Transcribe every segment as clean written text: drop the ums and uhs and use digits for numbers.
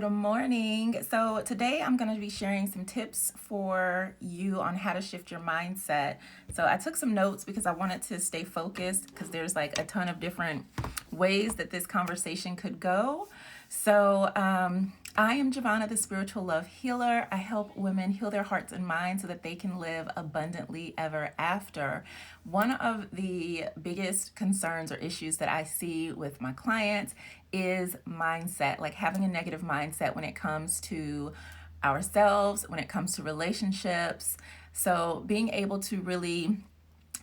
Good morning. So, today I'm going to be sharing some tips for you on how to shift your mindset. So, I took some notes because I wanted to stay focused because there's like a ton of different ways that this conversation could go. I am Jovhannah, the spiritual love healer. I help women heal their hearts and minds so that they can live abundantly ever after. One of the biggest concerns or issues that I see with my clients is mindset, like having a negative mindset when it comes to ourselves, when it comes to relationships. So, being able to really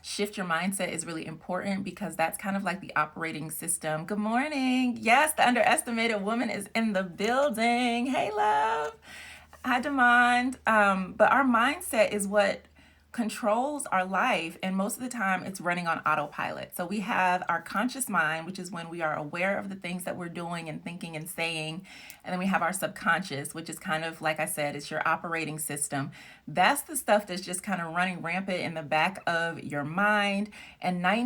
shift your mindset is really important because that's kind of like the operating system. Good morning. Yes, the underestimated woman is in the building. Hey, love. Hi, Demand. But our mindset is what controls our life, and most of the time it's running on autopilot. So we have our conscious mind, which is when we are aware of the things that we're doing and thinking and saying, and then we have our subconscious, which is kind of like I said, it's your operating system. That's the stuff that's just kind of running rampant in the back of your mind. And I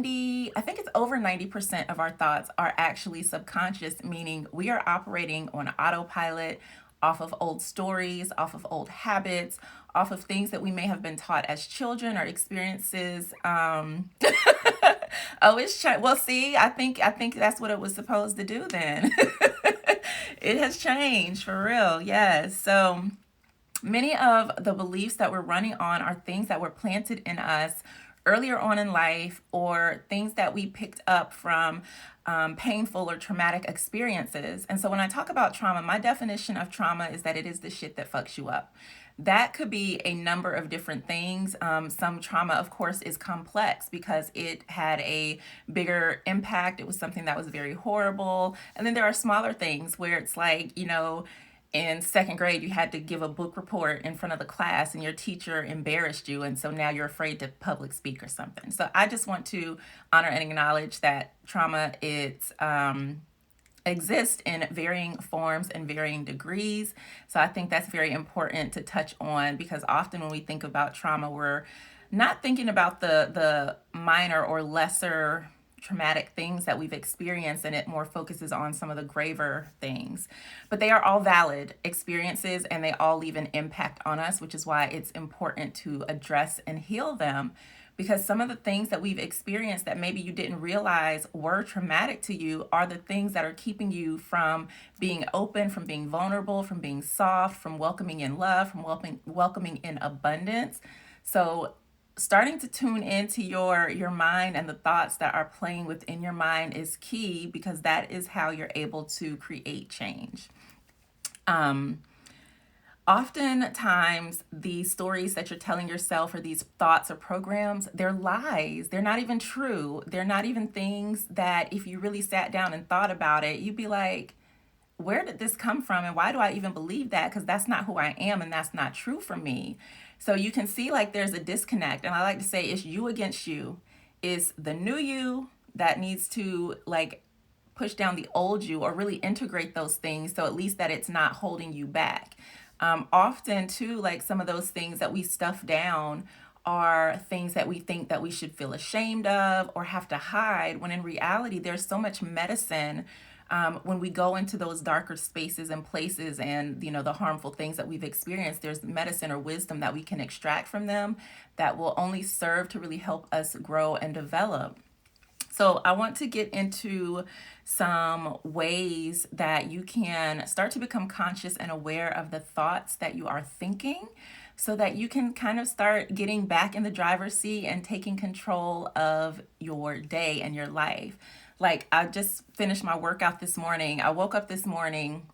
think it's over 90% of our thoughts are actually subconscious, meaning we are operating on autopilot, off of old stories, off of old habits, off of things that we may have been taught as children or experiences. Oh, well. See, I think that's what it was supposed to do. Then it has changed for real. Yes. So many of the beliefs that we're running on are things that were planted in us earlier on in life, or things that we picked up from painful or traumatic experiences. And so when I talk about trauma, my definition of trauma is that it is the shit that fucks you up. That could be a number of different things. Some trauma, of course, is complex because it had a bigger impact. It was something that was very horrible. And then there are smaller things where it's like, in second grade, you had to give a book report in front of the class and your teacher embarrassed you. And so now you're afraid to public speak or something. So I just want to honor and acknowledge that trauma, exists in varying forms and varying degrees. So I think that's very important to touch on because often when we think about trauma, we're not thinking about the minor or lesser traumatic things that we've experienced, and it more focuses on some of the graver things. But they are all valid experiences and they all leave an impact on us, which is why it's important to address and heal them, because some of the things that we've experienced that maybe you didn't realize were traumatic to you are the things that are keeping you from being open, from being vulnerable, from being soft, from welcoming in love, from welcoming in abundance. So starting to tune into your mind and the thoughts that are playing within your mind is key, because that is how you're able to create change. Oftentimes these stories that you're telling yourself, or these thoughts or programs, they're lies. They're not even true. They're not even things that if you really sat down and thought about it, you'd be like, where did this come from and why do I even believe that? Because that's not who I am and that's not true for me. So you can see like there's a disconnect. And I like to say it's you against you. It's the new you that needs to like push down the old you, or really integrate those things so at least that it's not holding you back. Often too, like some of those things that we stuff down are things that we think that we should feel ashamed of or have to hide, when in reality there's so much medicine when we go into those darker spaces and places, and the harmful things that we've experienced. There's medicine or wisdom that we can extract from them that will only serve to really help us grow and develop. So I want to get into some ways that you can start to become conscious and aware of the thoughts that you are thinking, so that you can kind of start getting back in the driver's seat and taking control of your day and your life. Like, I just finished my workout this morning. I woke up this morning,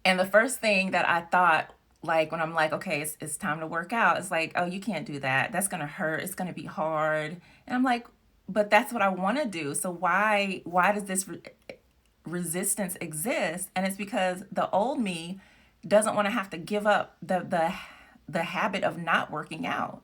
and the first thing that I thought, like when I'm like, okay, it's time to work out, it's like, oh, you can't do that. That's going to hurt. It's going to be hard. And I'm like, but that's what I want to do. So why does this resistance exist? And it's because the old me doesn't want to have to give up the habit of not working out.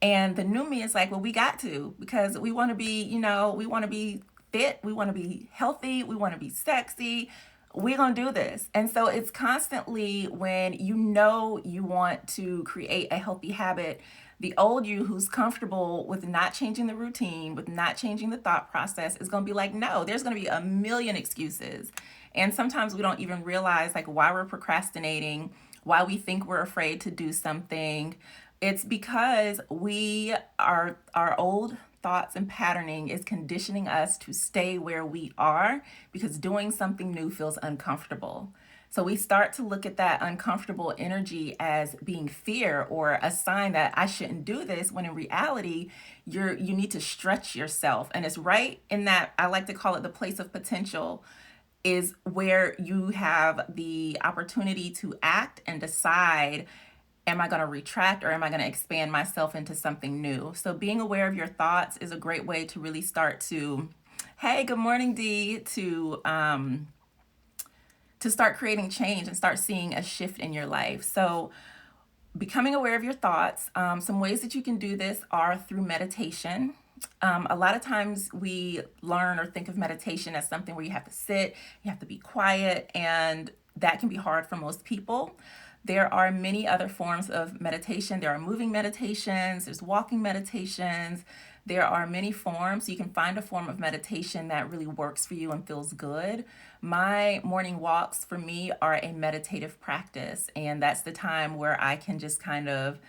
And the new me is like, well, we got to, because we want to be, we want to be fit, we want to be healthy, we want to be sexy, we're going to do this. And so it's constantly when you know you want to create a healthy habit, the old you who's comfortable with not changing the routine, with not changing the thought process, is going to be like, no, there's going to be a million excuses. And sometimes we don't even realize like why we're procrastinating, why we think we're afraid to do something. It's because our old thoughts and patterning is conditioning us to stay where we are because doing something new feels uncomfortable. So we start to look at that uncomfortable energy as being fear or a sign that I shouldn't do this, when in reality, you need to stretch yourself. And it's right in that, I like to call it the place of potential, is where you have the opportunity to act and decide, am I going to retract or am I going to expand myself into something new? So being aware of your thoughts is a great way to really start to, hey, good morning, Dee, to start creating change and start seeing a shift in your life. So becoming aware of your thoughts, some ways that you can do this are through meditation. A lot of times we learn or think of meditation as something where you have to sit, you have to be quiet, and that can be hard for most people. There are many other forms of meditation. There are moving meditations, there's walking meditations. There are many forms. You can find a form of meditation that really works for you and feels good. My morning walks for me are a meditative practice, and that's the time where I can just kind of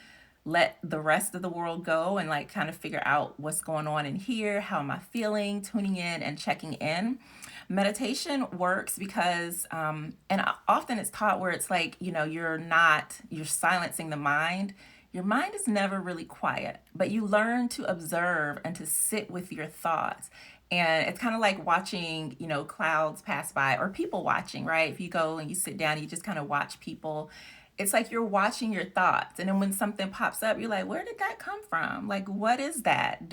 let the rest of the world go and like kind of figure out what's going on in here, how am I feeling, tuning in and checking in. Meditation works because and often it's taught where it's like, you're silencing the mind. Your mind is never really quiet, but you learn to observe and to sit with your thoughts. And it's kind of like watching, clouds pass by, or people watching, right? If you go and you sit down, you just kind of watch people. It's like you're watching your thoughts. And then when something pops up, you're like, where did that come from? Like, what is that?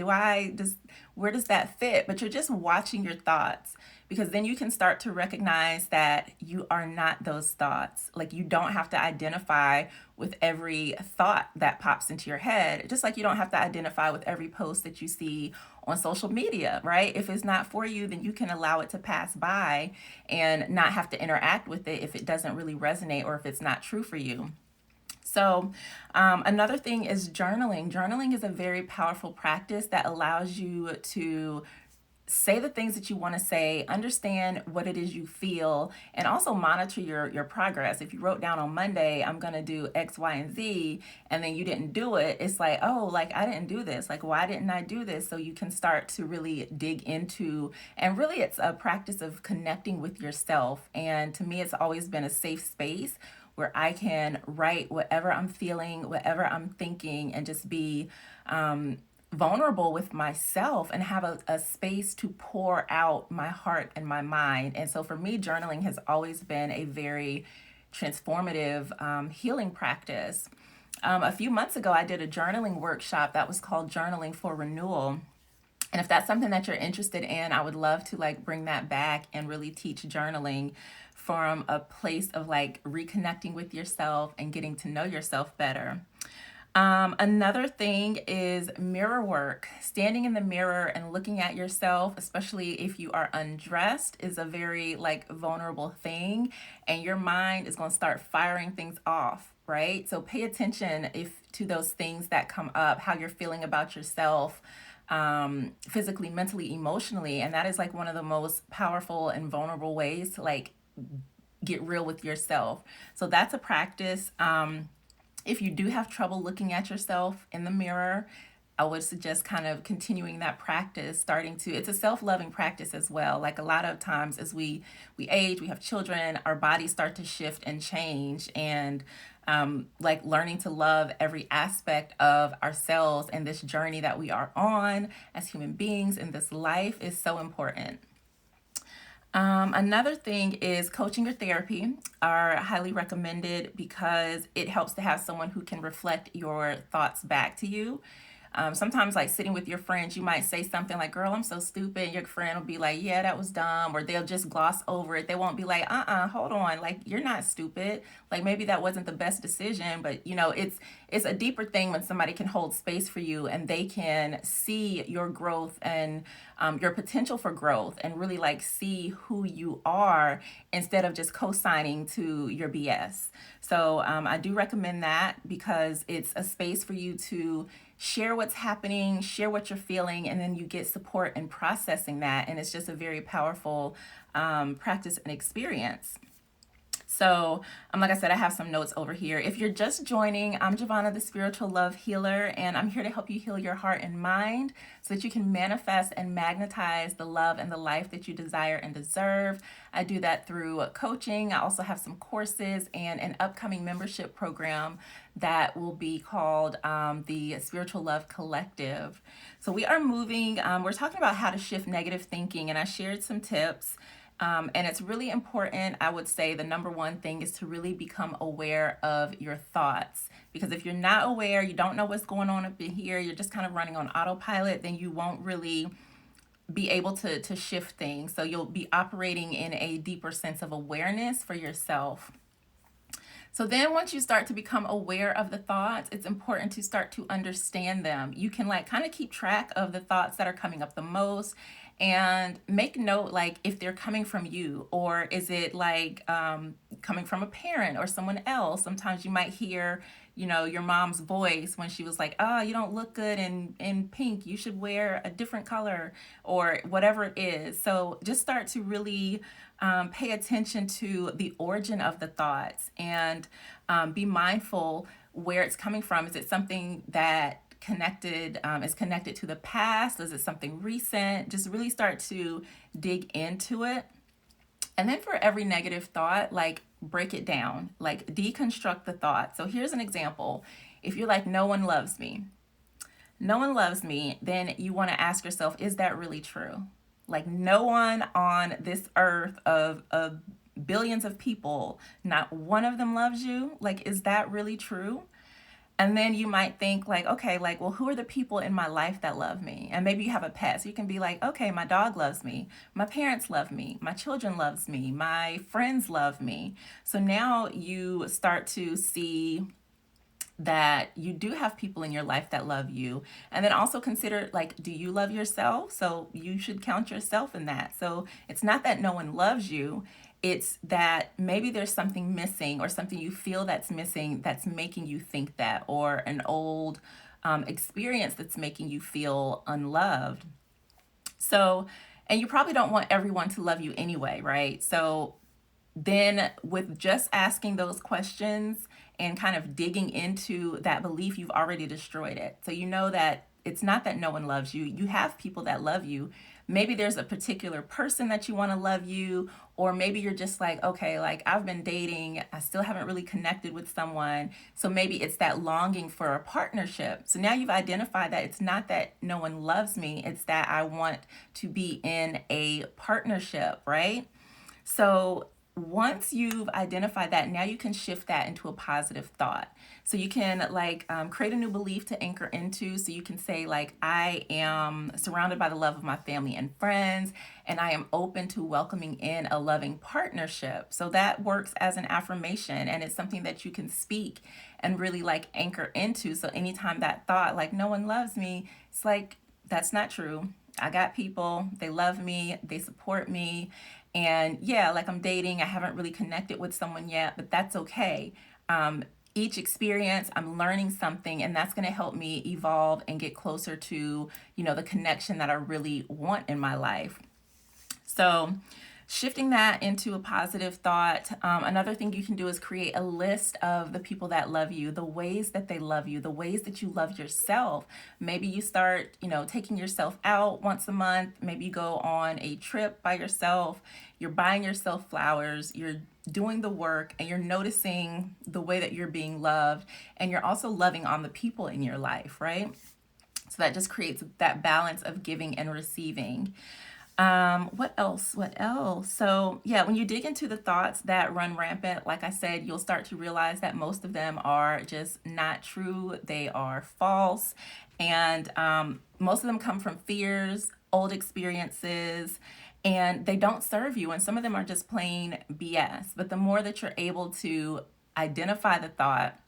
Where does that fit? But you're just watching your thoughts, because then you can start to recognize that you are not those thoughts. Like, you don't have to identify with every thought that pops into your head, just like you don't have to identify with every post that you see on social media, right? If it's not for you, then you can allow it to pass by and not have to interact with it if it doesn't really resonate or if it's not true for you. So, another thing is journaling. Journaling is a very powerful practice that allows you to say the things that you want to say, understand what it is you feel, and also monitor your progress. If you wrote down on Monday, I'm going to do X, Y, and Z, and then you didn't do it, it's like, oh, like I didn't do this. Like, why didn't I do this? So you can start to really dig into, and really it's a practice of connecting with yourself. And to me, it's always been a safe space where I can write whatever I'm feeling, whatever I'm thinking, and just be vulnerable with myself and have a space to pour out my heart and my mind. And so for me, journaling has always been a very transformative healing practice. A few months ago, I did a journaling workshop that was called Journaling for Renewal. And if that's something that you're interested in, I would love to like bring that back and really teach journaling from a place of like reconnecting with yourself and getting to know yourself better. Another thing is mirror work. Standing in the mirror and looking at yourself, especially if you are undressed, is a very like vulnerable thing, and your mind is going to start firing things off, right? So pay attention to those things that come up, how you're feeling about yourself, physically, mentally, emotionally, and that is like one of the most powerful and vulnerable ways to like get real with yourself. So that's a practice. If you do have trouble looking at yourself in the mirror, I would suggest kind of continuing that practice, it's a self-loving practice as well. Like a lot of times as we age, we have children, our bodies start to shift and change, and like learning to love every aspect of ourselves and this journey that we are on as human beings in this life is so important. Another thing is coaching or therapy are highly recommended because it helps to have someone who can reflect your thoughts back to you. Sometimes, like sitting with your friends, you might say something like, "Girl, I'm so stupid." And your friend will be like, "Yeah, that was dumb," or they'll just gloss over it. They won't be like, hold on, like you're not stupid. Like maybe that wasn't the best decision, but it's a deeper thing when somebody can hold space for you and they can see your growth and your potential for growth and really like see who you are instead of just co-signing to your BS. So I do recommend that because it's a space for you to share what's happening, share what you're feeling, and then you get support in processing that. And it's just a very powerful practice and experience. So, like I said, I have some notes over here. If you're just joining, I'm Jovhannah, the spiritual love healer, and I'm here to help you heal your heart and mind so that you can manifest and magnetize the love and the life that you desire and deserve. I do that through coaching. I also have some courses and an upcoming membership program that will be called the Spiritual Love Collective. So, we are moving, we're talking about how to shift negative thinking, and I shared some tips. And it's really important. I would say the number one thing is to really become aware of your thoughts. Because if you're not aware, you don't know what's going on up in here, you're just kind of running on autopilot, then you won't really be able to shift things. So you'll be operating in a deeper sense of awareness for yourself. So then once you start to become aware of the thoughts, it's important to start to understand them. You can like kind of keep track of the thoughts that are coming up the most and make note like if they're coming from you or is it like coming from a parent or someone else. Sometimes you might hear your mom's voice when she was like, "Oh, you don't look good in pink, you should wear a different color," or whatever it is. So just start to really pay attention to the origin of the thoughts and be mindful where it's coming from. Is it something that is connected to the past? Is it something recent? Just really start to dig into it. And then for every negative thought, like break it down, like deconstruct the thought. So here's an example. If you're like, "No one loves me," no one loves me, then you want to ask yourself, is that really true? Like no one on this earth of billions of people, not one of them loves you. Like, is that really true? And then you might think like, okay, like, well, who are the people in my life that love me? And maybe you have a pet. So you can be like, okay, my dog loves me. My parents love me. My children loves me. My friends love me. So now you start to see that you do have people in your life that love you. And then also consider like, do you love yourself? So you should count yourself in that. So it's not that no one loves you. It's that maybe there's something missing or something you feel that's missing that's making you think that, or an old experience that's making you feel unloved. So, and you probably don't want everyone to love you anyway, right? So then with just asking those questions and kind of digging into that belief, you've already destroyed it. So you know that it's not that no one loves you. You have people that love you. Maybe there's a particular person that you want to love you, or maybe you're just like, okay, like I've been dating, I still haven't really connected with someone. So maybe it's that longing for a partnership. So now you've identified that it's not that no one loves me, it's that I want to be in a partnership, right? So once you've identified that, now you can shift that into a positive thought. So you can like create a new belief to anchor into. So you can say like, I am surrounded by the love of my family and friends, and I am open to welcoming in a loving partnership. So that works as an affirmation, and it's something that you can speak and really like anchor into. So anytime that thought like no one loves me, it's like, that's not true. I got people, they love me, they support me. And yeah, like I'm dating, I haven't really connected with someone yet, but that's okay. Each experience, I'm learning something, and that's going to help me evolve and get closer to, the connection that I really want in my life. So shifting that into a positive thought. Another thing you can do is create a list of the people that love you, the ways that they love you, the ways that you love yourself. Maybe you start, taking yourself out once a month. Maybe you go on a trip by yourself. You're buying yourself flowers. You're doing the work, and you're noticing the way that you're being loved. And you're also loving on the people in your life, right? So that just creates that balance of giving and receiving. What else? What else? So, yeah, when you dig into the thoughts that run rampant, like I said, you'll start to realize that most of them are just not true. They are false. And most of them come from fears, old experiences, and they don't serve you. And some of them are just plain BS. But the more that you're able to identify the thought,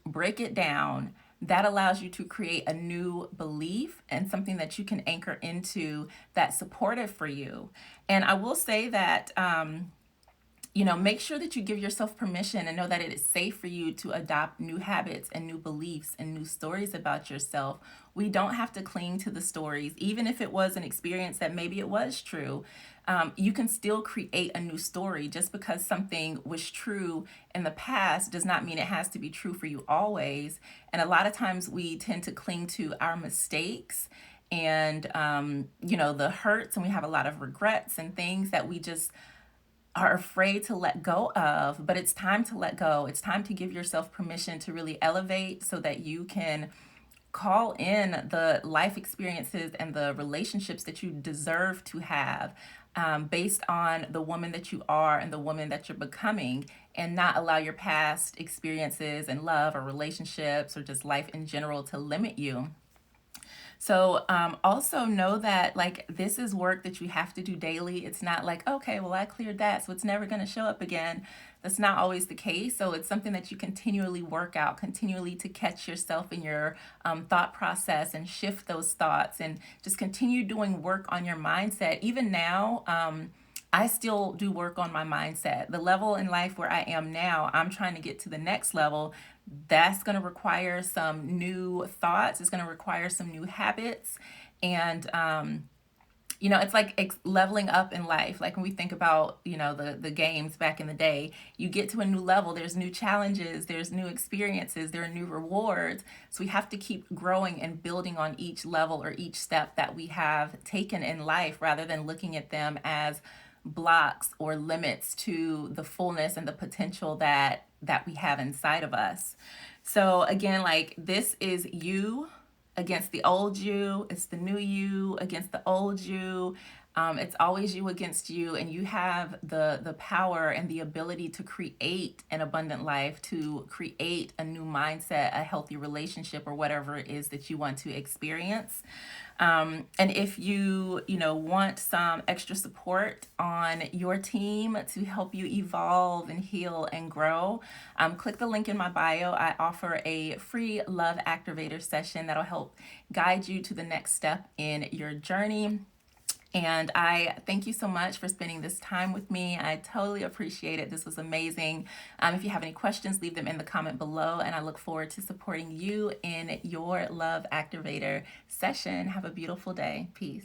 break it down, that allows you to create a new belief and something that you can anchor into that's supportive for you. And I will say that make sure that you give yourself permission and know that it is safe for you to adopt new habits and new beliefs and new stories about yourself. We don't have to cling to the stories, even if it was an experience that maybe it was true. You can still create a new story. Just because something was true in the past does not mean it has to be true for you always. And a lot of times we tend to cling to our mistakes and the hurts, and we have a lot of regrets and things that we just are afraid to let go of. But it's time to let go. It's time to give yourself permission to really elevate so that you can call in the life experiences and the relationships that you deserve to have, based on the woman that you are and the woman that you're becoming, and not allow your past experiences and love or relationships or just life in general to limit you. So also know that like this is work that you have to do daily. It's not like, okay, well, I cleared that, so it's never going to show up again. That's not always the case. So it's something that you continually work out, continually to catch yourself in your thought process and shift those thoughts and just continue doing work on your mindset. Even now, I still do work on my mindset. The level in life where I am now, I'm trying to get to the next level. That's going to require some new thoughts. It's going to require some new habits. And, it's like leveling up in life. Like when we think about, the games back in the day, you get to a new level, there's new challenges, there's new experiences, there are new rewards. So we have to keep growing and building on each level or each step that we have taken in life rather than looking at them as blocks or limits to the fullness and the potential that we have inside of us. So again, like this is you against the old you. It's the new you against the old you. It's always you against you, and you have the power and the ability to create an abundant life, to create a new mindset, a healthy relationship, or whatever it is that you want to experience. And if you want some extra support on your team to help you evolve and heal and grow, click the link in my bio. I offer a free love activator session that'll help guide you to the next step in your journey. And I thank you so much for spending this time with me. I totally appreciate it. This was amazing. If you have any questions, leave them in the comment below. And I look forward to supporting you in your Love Activator session. Have a beautiful day. Peace.